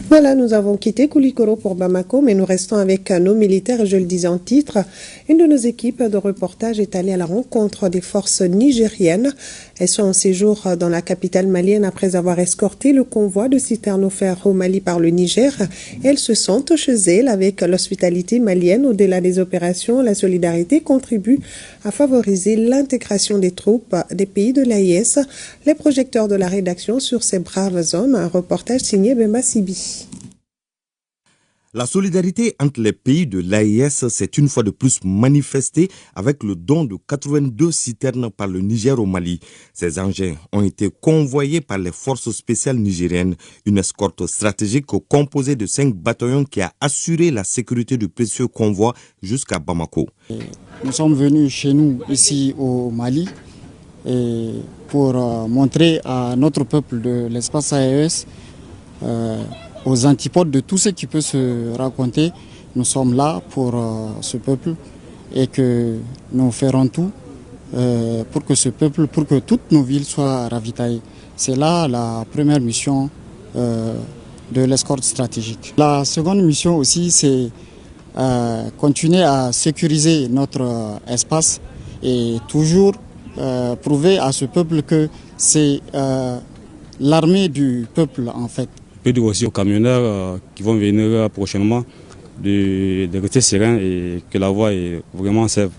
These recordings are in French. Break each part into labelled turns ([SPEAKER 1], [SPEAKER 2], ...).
[SPEAKER 1] Voilà, nous avons quitté Koulikoro pour Bamako, mais nous restons avec nos militaires. Je le disais en titre, une de nos équipes de reportage est allée à la rencontre des forces nigériennes. Elles sont en séjour dans la capitale malienne après avoir escorté le convoi de citernes offerts au Mali par le Niger. Elles se sentent chez elles avec l'hospitalité malienne. Au-delà des opérations, la solidarité contribue à favoriser l'intégration des troupes des pays de l'AIS. Les projecteurs de la rédaction sur ces braves hommes, un reportage signé Bemba Sibi.
[SPEAKER 2] La solidarité entre les pays de l'AIS s'est une fois de plus manifestée avec le don de 82 citernes par le Niger au Mali. Ces engins ont été convoyés par les forces spéciales nigériennes, une escorte stratégique composée de 5 bataillons qui a assuré la sécurité du précieux convoi jusqu'à Bamako.
[SPEAKER 3] Nous sommes venus chez nous ici au Mali pour montrer à notre peuple de l'espace AES aux antipodes de tout ce qui peut se raconter. Nous sommes là pour ce peuple et que nous ferons tout pour que ce peuple, pour que toutes nos villes soient ravitaillées. C'est là la première mission de l'escorte stratégique. La seconde mission aussi, c'est continuer à sécuriser notre espace et toujours prouver à ce peuple que c'est l'armée du peuple en fait.
[SPEAKER 4] Je peux dire aussi aux camionneurs qui vont venir prochainement de rester sereins et que la voie est vraiment safe.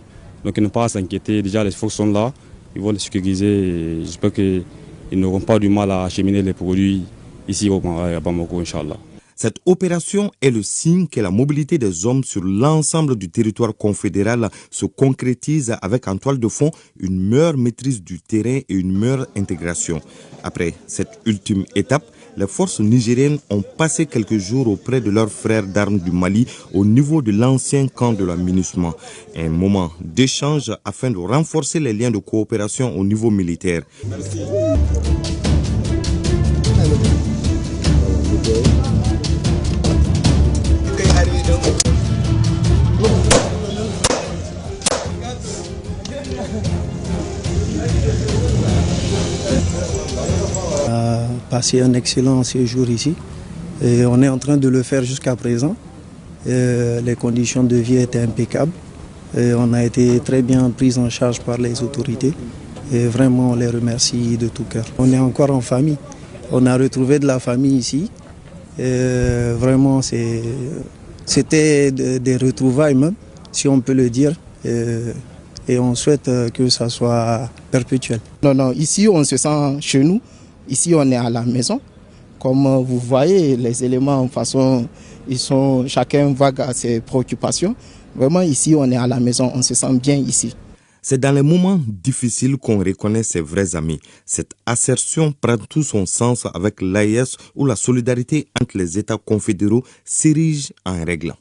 [SPEAKER 4] Donc ils n'ont pas à s'inquiéter, déjà les forces sont là, ils vont les sécuriser et j'espère qu'ils n'auront pas du mal à acheminer les produits ici à Bamako, Inch'Allah.
[SPEAKER 2] Cette opération est le signe que la mobilité des hommes sur l'ensemble du territoire confédéral se concrétise avec en toile de fond une meilleure maîtrise du terrain et une meilleure intégration. Après cette ultime étape, les forces nigériennes ont passé quelques jours auprès de leurs frères d'armes du Mali au niveau de l'ancien camp de la MINUSMA. Un moment d'échange afin de renforcer les liens de coopération au niveau militaire. Merci.
[SPEAKER 5] Passé un excellent séjour ici et on est en train de le faire jusqu'à présent. Les conditions de vie étaient impeccables et on a été très bien pris en charge par les autorités et vraiment on les remercie de tout cœur. On est encore en famille, on a retrouvé de la famille ici et vraiment c'était des retrouvailles même, si on peut le dire, et on souhaite que ça soit perpétuel.
[SPEAKER 6] Non, ici on se sent chez nous. Ici, on est à la maison. Comme vous voyez, les éléments, de façon, chacun vague à ses préoccupations. Vraiment, ici, on est à la maison. On se sent bien ici.
[SPEAKER 2] C'est dans les moments difficiles qu'on reconnaît ses vrais amis. Cette assertion prend tout son sens avec l'AIS où la solidarité entre les États confédéraux s'érige en règle.